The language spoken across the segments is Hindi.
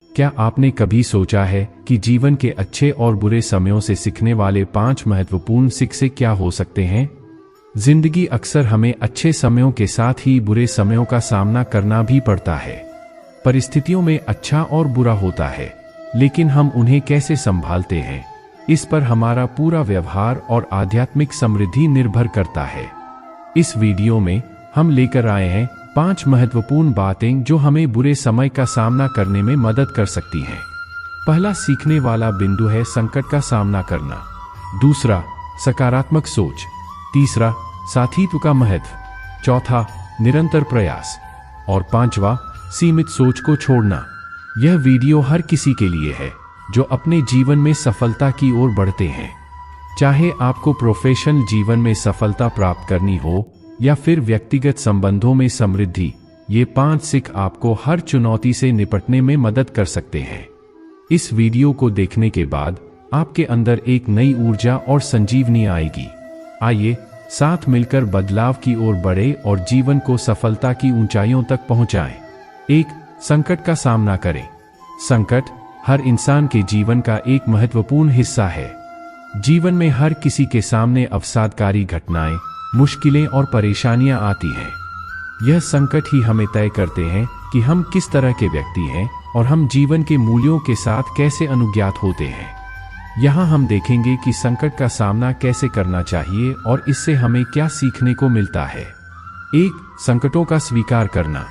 क्या आपने कभी सोचा है कि जीवन के अच्छे और बुरे समयों से सीखने वाले 5 महत्वपूर्ण शिक्षे क्या हो सकते हैं? जिंदगी अक्सर हमें अच्छे समयों के साथ ही बुरे समयों का सामना करना भी पड़ता है। परिस्थितियों में अच्छा और बुरा होता है, लेकिन हम उन्हें कैसे संभालते हैं, इस पर हमारा पूरा व्यवहार और आध्यात्मिक समृद्धि निर्भर करता है। इस वीडियो में हम लेकर आए हैं 5 महत्वपूर्ण बातें जो हमें बुरे समय का सामना करने में मदद कर सकती हैं। पहला सीखने वाला बिंदु है संकट का सामना करना। दूसरा, सकारात्मक सोच। तीसरा, साथीत्व का महत्व। चौथा, निरंतर प्रयास। और पांचवा, सीमित सोच को छोड़ना। यह वीडियो हर किसी के लिए है जो अपने जीवन में सफलता की ओर बढ़ते हैं। चाहे आपको प्रोफेशनल जीवन में सफलता प्राप्त करनी हो या फिर व्यक्तिगत संबंधों में समृद्धि, ये 5 सीख आपको हर चुनौती से निपटने में मदद कर सकते हैं। इस वीडियो को देखने के बाद आपके अंदर एक नई ऊर्जा और संजीवनी आएगी। आइए साथ मिलकर बदलाव की ओर बढ़े और जीवन को सफलता की ऊंचाइयों तक पहुंचाएं। 1. संकट का सामना करें। संकट हर इंसान के जीवन का एक महत्वपूर्ण हिस्सा है। जीवन में हर किसी के सामने अवसादकारी घटनाएं, मुश्किलें और परेशानियां आती हैं। यह संकट ही हमें तय करते हैं कि हम किस तरह के व्यक्ति हैं और हम जीवन के मूल्यों के साथ कैसे अनुज्ञात होते हैं। यहाँ हम देखेंगे कि संकट का सामना कैसे करना चाहिए और इससे हमें क्या सीखने को मिलता है। 1. संकटों का स्वीकार करना।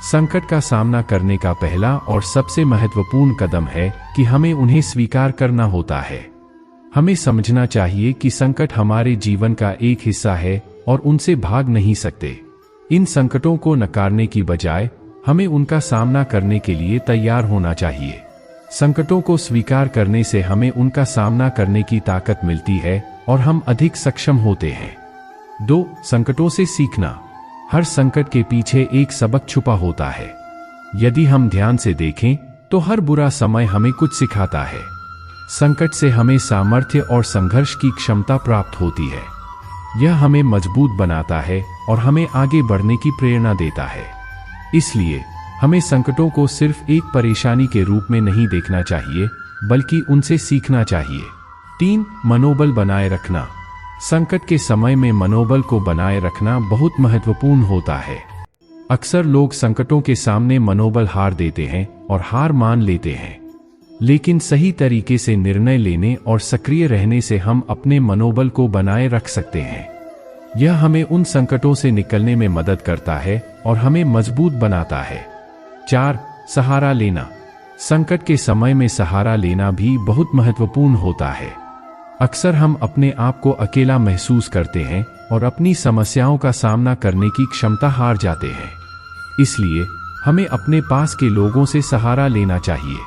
संकट का सामना करने का पहला और सबसे महत्वपूर्ण कदम है कि हमें उन्हें स्वीकार करना होता है। हमें समझना चाहिए कि संकट हमारे जीवन का एक हिस्सा है और उनसे भाग नहीं सकते। इन संकटों को नकारने की बजाय हमें उनका सामना करने के लिए तैयार होना चाहिए। संकटों को स्वीकार करने से हमें उनका सामना करने की ताकत मिलती है और हम अधिक सक्षम होते हैं। 2. संकटों से सीखना। हर संकट के पीछे एक सबक छुपा होता है। यदि हम ध्यान से देखें तो हर बुरा समय हमें कुछ सिखाता है। संकट से हमें सामर्थ्य और संघर्ष की क्षमता प्राप्त होती है। यह हमें मजबूत बनाता है और हमें आगे बढ़ने की प्रेरणा देता है। इसलिए हमें संकटों को सिर्फ एक परेशानी के रूप में नहीं देखना चाहिए, बल्कि उनसे सीखना चाहिए। 3. मनोबल बनाए रखना। संकट के समय में मनोबल को बनाए रखना बहुत महत्वपूर्ण होता है। अक्सर लोग संकटों के सामने मनोबल हार देते हैं और हार मान लेते हैं, लेकिन सही तरीके से निर्णय लेने और सक्रिय रहने से हम अपने मनोबल को बनाए रख सकते हैं। यह हमें उन संकटों से निकलने में मदद करता है और हमें मजबूत बनाता है। 4. सहारा लेना। संकट के समय में सहारा लेना भी बहुत महत्वपूर्ण होता है। अक्सर हम अपने आप को अकेला महसूस करते हैं और अपनी समस्याओं का सामना करने की क्षमता हार जाते हैं। इसलिए हमें अपने पास के लोगों से सहारा लेना चाहिए।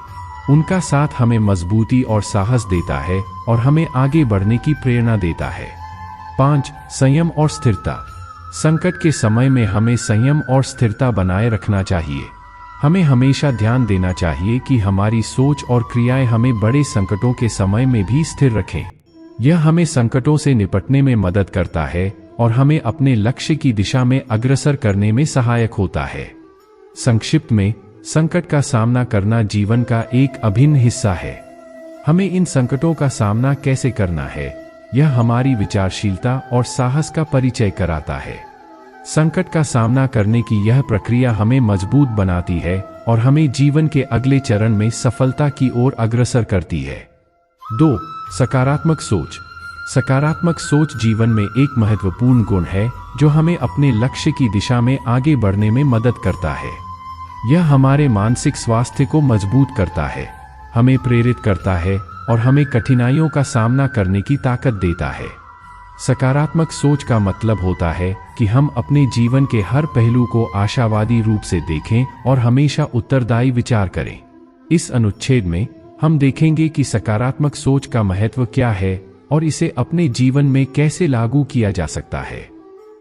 उनका साथ हमें मजबूती और साहस देता है और हमें आगे बढ़ने की प्रेरणा देता है। 5. संयम और स्थिरता। संकट के समय में हमें संयम और स्थिरता बनाए रखना चाहिए। हमें हमेशा ध्यान देना चाहिए कि हमारी सोच और क्रियाएं हमें बड़े संकटों के समय में भी स्थिर रखें। यह हमें संकटों से निपटने में मदद करता है और हमें अपने लक्ष्य की दिशा में अग्रसर करने में सहायक होता है। संक्षिप्त में, संकट का सामना करना जीवन का एक अभिन्न हिस्सा है। हमें इन संकटों का सामना कैसे करना है, यह हमारी विचारशीलता और साहस का परिचय कराता है। संकट का सामना करने की यह प्रक्रिया हमें मजबूत बनाती है और हमें जीवन के अगले चरण में सफलता की ओर अग्रसर करती है। 2. सकारात्मक सोच। सकारात्मक सोच जीवन में एक महत्वपूर्ण गुण है जो हमें अपने लक्ष्य की दिशा में आगे बढ़ने में मदद करता है। यह हमारे मानसिक स्वास्थ्य को मजबूत करता है, हमें प्रेरित करता है और हमें कठिनाइयों का सामना करने की ताकत देता है। सकारात्मक सोच का मतलब होता है कि हम अपने जीवन के हर पहलू को आशावादी रूप से देखें और हमेशा उत्तरदायी विचार करें। इस अनुच्छेद में हम देखेंगे कि सकारात्मक सोच का महत्व क्या है और इसे अपने जीवन में कैसे लागू किया जा सकता है।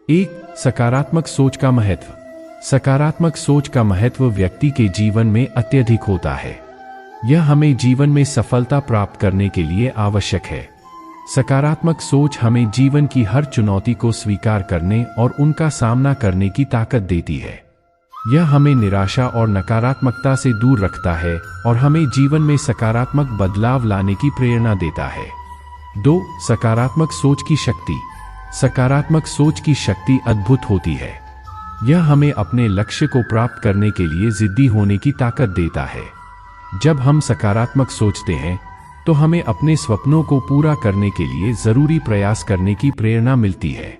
1. सकारात्मक सोच का महत्व। सकारात्मक सोच का महत्व व्यक्ति के जीवन में अत्यधिक होता है। यह हमें जीवन में सफलता प्राप्त करने के लिए आवश्यक है। सकारात्मक सोच हमें जीवन की हर चुनौती को स्वीकार करने और उनका सामना करने की ताकत देती है। यह हमें निराशा और नकारात्मकता से दूर रखता है और हमें जीवन में सकारात्मक बदलाव लाने की प्रेरणा देता है। 2. सकारात्मक सोच की शक्ति। सकारात्मक सोच की शक्ति अद्भुत होती है। यह हमें अपने लक्ष्य को प्राप्त करने के लिए जिद्दी होने की ताकत देता है। जब हम सकारात्मक सोचते हैं तो हमें अपने सपनों को पूरा करने के लिए जरूरी प्रयास करने की प्रेरणा मिलती है।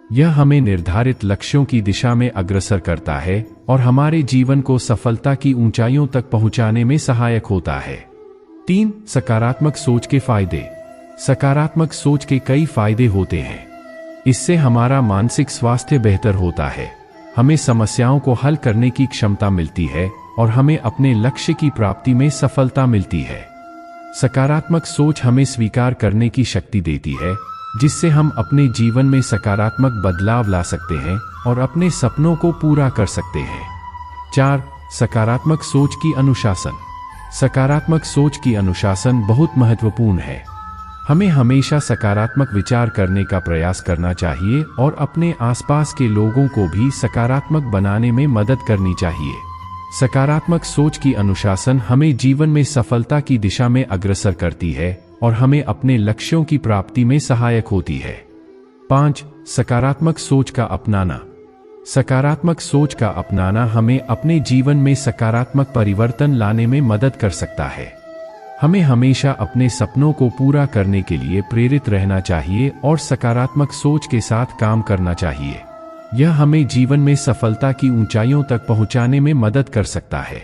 यह हमें निर्धारित लक्ष्यों की दिशा में अग्रसर करता है और हमारे जीवन को सफलता की ऊंचाइयों तक पहुंचाने में सहायक होता है। 3. सकारात्मक सोच के फायदे। सकारात्मक सोच के कई फायदे होते हैं। इससे हमारा मानसिक स्वास्थ्य बेहतर होता है, हमें समस्याओं को हल करने की क्षमता मिलती है और हमें अपने लक्ष्य की प्राप्ति में सफलता मिलती है। सकारात्मक सोच हमें स्वीकार करने की शक्ति देती है, जिससे हम अपने जीवन में सकारात्मक बदलाव ला सकते हैं और अपने सपनों को पूरा कर सकते हैं। 4. सकारात्मक सोच की अनुशासन। सकारात्मक सोच की अनुशासन बहुत महत्वपूर्ण है। हमें हमेशा सकारात्मक विचार करने का प्रयास करना चाहिए और अपने आसपास के लोगों को भी सकारात्मक बनाने में मदद करनी चाहिए। सकारात्मक सोच की अनुशासन हमें जीवन में सफलता की दिशा में अग्रसर करती है और हमें अपने लक्ष्यों की प्राप्ति में सहायक होती है। 5. सकारात्मक सोच का अपनाना। सकारात्मक सोच का अपनाना हमें अपने जीवन में सकारात्मक परिवर्तन लाने में मदद कर सकता है। हमें हमेशा अपने सपनों को पूरा करने के लिए प्रेरित रहना चाहिए और सकारात्मक सोच के साथ काम करना चाहिए। यह हमें जीवन में सफलता की ऊंचाइयों तक पहुंचाने में मदद कर सकता है।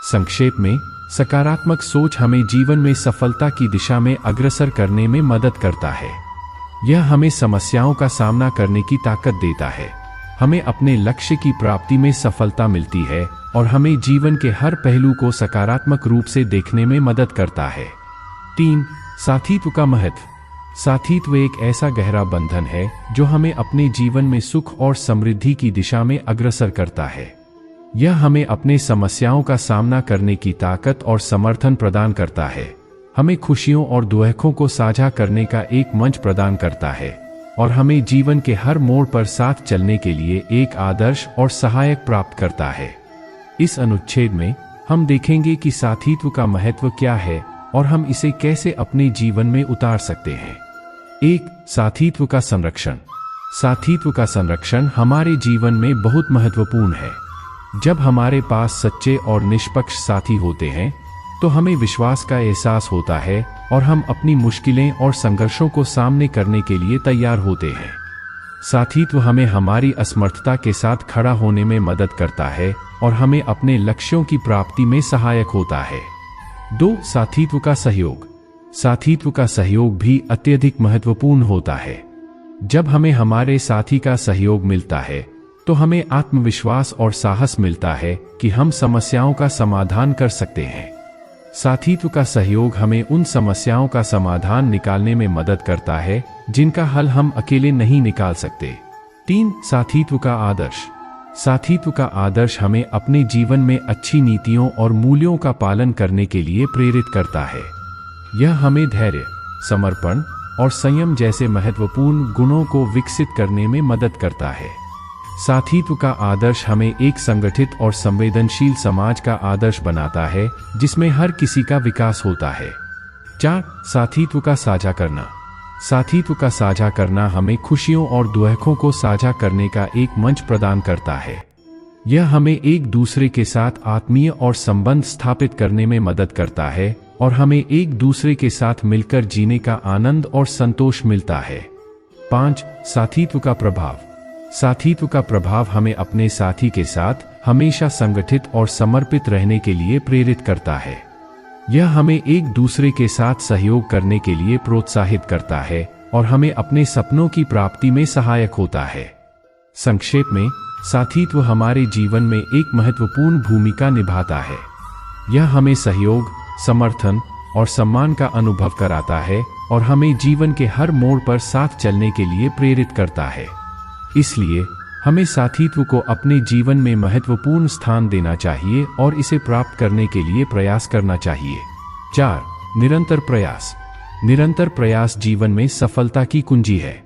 संक्षेप में, सकारात्मक सोच हमें जीवन में सफलता की दिशा में अग्रसर करने में मदद करता है। यह हमें समस्याओं का सामना करने की ताकत देता है, हमें अपने लक्ष्य की प्राप्ति में सफलता मिलती है और हमें जीवन के हर पहलू को सकारात्मक रूप से देखने में मदद करता है। 3. साथीत्व का महत्व। साथीत्व एक ऐसा गहरा बंधन है जो हमें अपने जीवन में सुख और समृद्धि की दिशा में अग्रसर करता है। यह हमें अपने समस्याओं का सामना करने की ताकत और समर्थन प्रदान करता है, हमें खुशियों और दुखों को साझा करने का एक मंच प्रदान करता है और हमें जीवन के हर मोड़ पर साथ चलने के लिए एक आदर्श और सहायक प्राप्त करता है। इस अनुच्छेद में हम देखेंगे कि साथीत्व का महत्व क्या है और हम इसे कैसे अपने जीवन में उतार सकते हैं। 1. साथीत्व का संरक्षण। साथीत्व का संरक्षण हमारे जीवन में बहुत महत्वपूर्ण है। जब हमारे पास सच्चे और निष्पक्ष साथी होते हैं तो हमें विश्वास का एहसास होता है और हम अपनी मुश्किलें और संघर्षों को सामने करने के लिए तैयार होते हैं। साथीत्व हमें हमारी असमर्थता के साथ खड़ा होने में मदद करता है और हमें अपने लक्ष्यों की प्राप्ति में सहायक होता है। 2. साथीत्व का सहयोग। साथीत्व का सहयोग भी अत्यधिक महत्वपूर्ण होता है। जब हमें हमारे साथी का सहयोग मिलता है तो हमें आत्मविश्वास और साहस मिलता है कि हम समस्याओं का समाधान कर सकते हैं। साथीत्व का सहयोग हमें उन समस्याओं का समाधान निकालने में मदद करता है जिनका हल हम अकेले नहीं निकाल सकते। 3. साथीत्व का आदर्श। साथीत्व का आदर्श हमें अपने जीवन में अच्छी नीतियों और मूल्यों का पालन करने के लिए प्रेरित करता है। यह हमें धैर्य, समर्पण और संयम जैसे महत्वपूर्ण गुणों को विकसित करने में मदद करता है। साथीत्व का आदर्श हमें एक संगठित और संवेदनशील समाज का आदर्श बनाता है जिसमें हर किसी का विकास होता है। 4. साथीत्व का साझा करना। साथीत्व का साझा करना हमें खुशियों और दुखों को साझा करने का एक मंच प्रदान करता है। यह हमें एक दूसरे के साथ आत्मीय और संबंध स्थापित करने में मदद करता है और हमें एक दूसरे के साथ मिलकर जीने का आनंद और संतोष मिलता है। 5. साथीत्व का प्रभाव। साथीत्व का प्रभाव हमें अपने साथी के साथ हमेशा संगठित और समर्पित रहने के लिए प्रेरित करता है। यह हमें एक दूसरे के साथ सहयोग करने के लिए प्रोत्साहित करता है और हमें अपने सपनों की प्राप्ति में सहायक होता है। संक्षेप में, साथीत्व हमारे जीवन में एक महत्वपूर्ण भूमिका निभाता है। यह हमें सहयोग, समर्थन और सम्मान का अनुभव कराता है और हमें जीवन के हर मोड़ पर साथ चलने के लिए प्रेरित करता है। इसलिए हमें साथीत्व को अपने जीवन में महत्वपूर्ण स्थान देना चाहिए और इसे प्राप्त करने के लिए प्रयास करना चाहिए। 4. निरंतर प्रयास। निरंतर प्रयास जीवन में सफलता की कुंजी है।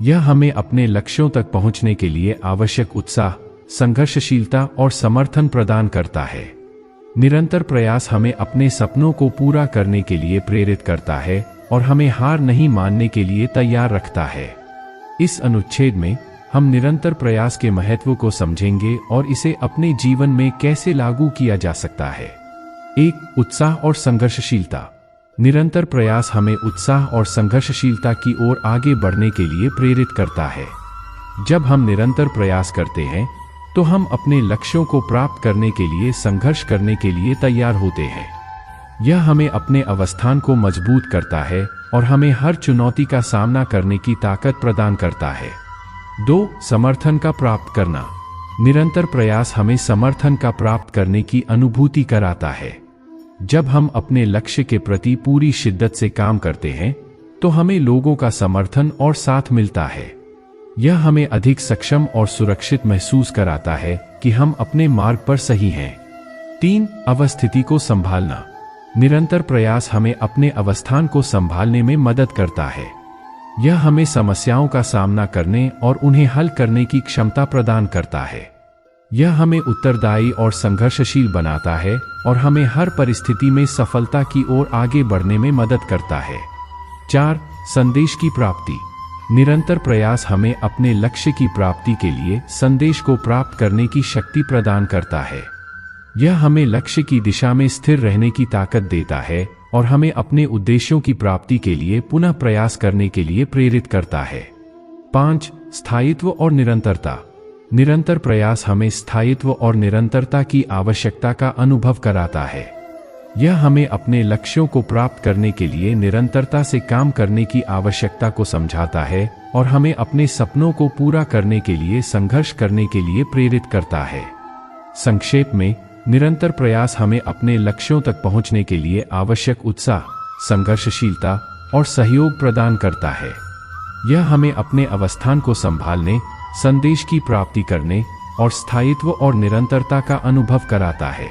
यह हमें अपने लक्ष्यों तक पहुंचने के लिए आवश्यक उत्साह, संघर्षशीलता और समर्थन प्रदान करता है। निरंतर प्रयास हमें अपने सपनों को पूरा करने के लिए प्रेरित करता है और हमें हार नहीं मानने के लिए तैयार रखता है। इस अनुच्छेद में हम निरंतर प्रयास के महत्व को समझेंगे और इसे अपने जीवन में कैसे लागू किया जा सकता है। 1. उत्साह और संघर्षशीलता। निरंतर प्रयास हमें उत्साह और संघर्षशीलता की ओर आगे बढ़ने के लिए प्रेरित करता है। जब हम निरंतर प्रयास करते हैं तो हम अपने लक्ष्यों को प्राप्त करने के लिए संघर्ष करने के लिए तैयार होते हैं। यह हमें अपने अवस्थान को मजबूत करता है और हमें हर चुनौती का सामना करने की ताकत प्रदान करता है। 2. समर्थन का प्राप्त करना। निरंतर प्रयास हमें समर्थन का प्राप्त करने की अनुभूति कराता है। जब हम अपने लक्ष्य के प्रति पूरी शिद्दत से काम करते हैं तो हमें लोगों का समर्थन और साथ मिलता है। यह हमें अधिक सक्षम और सुरक्षित महसूस कराता है कि हम अपने मार्ग पर सही हैं। 3. अवस्थिति को संभालना। निरंतर प्रयास हमें अपने अवस्थान को संभालने में मदद करता है। यह हमें समस्याओं का सामना करने और उन्हें हल करने की क्षमता प्रदान करता है। यह हमें उत्तरदायी और संघर्षशील बनाता है और हमें हर परिस्थिति में सफलता की ओर आगे बढ़ने में मदद करता है। 4. संदेश की प्राप्ति। निरंतर प्रयास हमें अपने लक्ष्य की प्राप्ति के लिए संदेश को प्राप्त करने की शक्ति प्रदान करता है। यह हमें लक्ष्य की दिशा में स्थिर रहने की ताकत देता है और हमें अपने उद्देश्यों की प्राप्ति के लिए पुनः प्रयास करने के लिए प्रेरित करता है। 5. स्थायित्व और निरंतरता। निरंतर प्रयास हमें स्थायित्व और निरंतरता की आवश्यकता का अनुभव कराता है। यह हमें अपने लक्ष्यों को प्राप्त करने के लिए निरंतरता से काम करने की आवश्यकता को समझाता है और हमें अपने सपनों को पूरा करने के लिए संघर्ष करने के लिए प्रेरित करता है। संक्षेप में, निरंतर प्रयास हमें अपने लक्ष्यों तक पहुंचने के लिए आवश्यक उत्साह, संघर्षशीलता और सहयोग प्रदान करता है। यह हमें अपने अवस्थान को संभालने, संदेश की प्राप्ति करने और स्थायित्व और निरंतरता का अनुभव कराता है।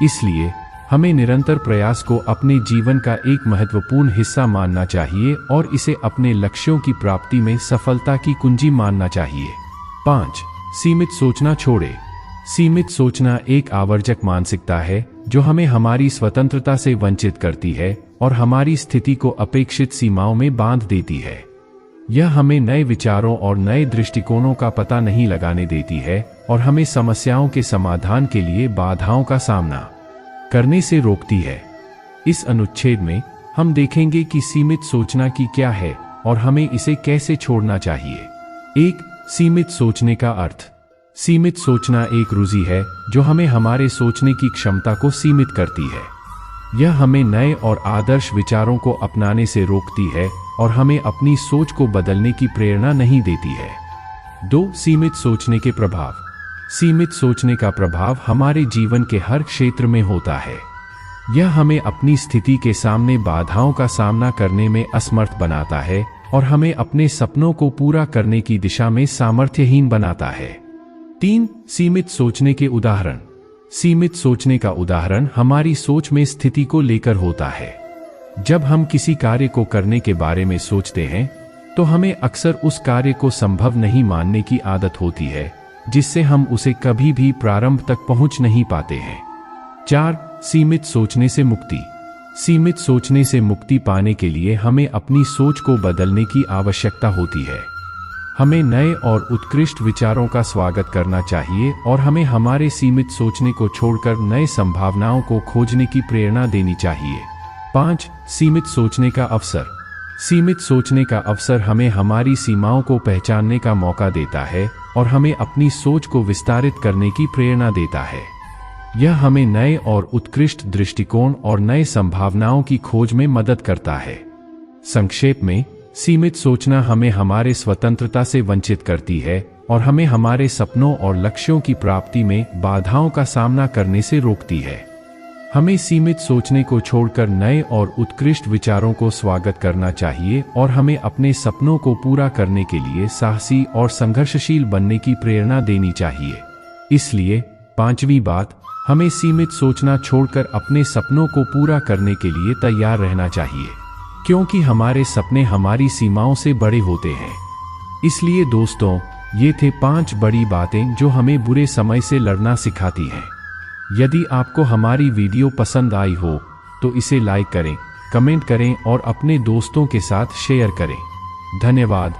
इसलिए हमें निरंतर प्रयास को अपने जीवन का एक महत्वपूर्ण हिस्सा मानना चाहिए और इसे अपने लक्ष्यों की प्राप्ति में सफलता की कुंजी मानना चाहिए। 5. सीमित सोचना छोड़े। सीमित सोचना एक आवर्जक मानसिकता है जो हमें हमारी स्वतंत्रता से वंचित करती है और हमारी स्थिति को अपेक्षित सीमाओं में बांध देती है। यह हमें नए विचारों और नए दृष्टिकोणों का पता नहीं लगाने देती है और हमें समस्याओं के समाधान के लिए बाधाओं का सामना करने से रोकती है। इस अनुच्छेद में हम देखेंगे कि सीमित सोचना की क्या है और हमें इसे कैसे छोड़ना चाहिए। 1. सीमित सोचने का अर्थ। सीमित सोचना एक रुचि है जो हमें हमारे सोचने की क्षमता को सीमित करती है। यह हमें नए और आदर्श विचारों को अपनाने से रोकती है और हमें अपनी सोच को बदलने की प्रेरणा नहीं देती है। 2. सीमित सोचने के प्रभाव। सीमित सोचने का प्रभाव हमारे जीवन के हर क्षेत्र में होता है। यह हमें अपनी स्थिति के सामने बाधाओं का सामना करने में असमर्थ बनाता है और हमें अपने सपनों को पूरा करने की दिशा में सामर्थ्यहीन बनाता है। 3. सीमित सोचने के उदाहरण। सीमित सोचने का उदाहरण हमारी सोच में स्थिति को लेकर होता है। जब हम किसी कार्य को करने के बारे में सोचते हैं तो हमें अक्सर उस कार्य को संभव नहीं मानने की आदत होती है, जिससे हम उसे कभी भी प्रारंभ तक पहुंच नहीं पाते हैं। 4. सीमित सोचने से मुक्ति। सीमित सोचने से मुक्ति पाने के लिए हमें अपनी सोच को बदलने की आवश्यकता होती है। हमें नए और उत्कृष्ट विचारों का स्वागत करना चाहिए और हमें हमारे सीमित सोचने को छोड़कर नए संभावनाओं को खोजने की प्रेरणा देनी चाहिए। 5. सीमित सोचने का अवसर। सीमित सोचने का अवसर हमें हमारी सीमाओं को पहचानने का मौका देता है और हमें अपनी सोच को विस्तारित करने की प्रेरणा देता है। यह हमें नए और उत्कृष्ट दृष्टिकोण और नए संभावनाओं की खोज में मदद करता है। संक्षेप में, सीमित सोचना हमें हमारे स्वतंत्रता से वंचित करती है और हमें हमारे सपनों और लक्ष्यों की प्राप्ति में बाधाओं का सामना करने से रोकती है। हमें सीमित सोचने को छोड़कर नए और उत्कृष्ट विचारों को स्वागत करना चाहिए और हमें अपने सपनों को पूरा करने के लिए साहसी और संघर्षशील बनने की प्रेरणा देनी चाहिए। इसलिए 5वीं बात, हमें सीमित सोचना छोड़कर अपने सपनों को पूरा करने के लिए तैयार रहना चाहिए, क्योंकि हमारे सपने हमारी सीमाओं से बड़े होते हैं। इसलिए दोस्तों, ये थे 5 बड़ी बातें जो हमें बुरे समय से लड़ना सिखाती हैं। यदि आपको हमारी वीडियो पसंद आई हो तो इसे लाइक करें, कमेंट करें और अपने दोस्तों के साथ शेयर करें। धन्यवाद।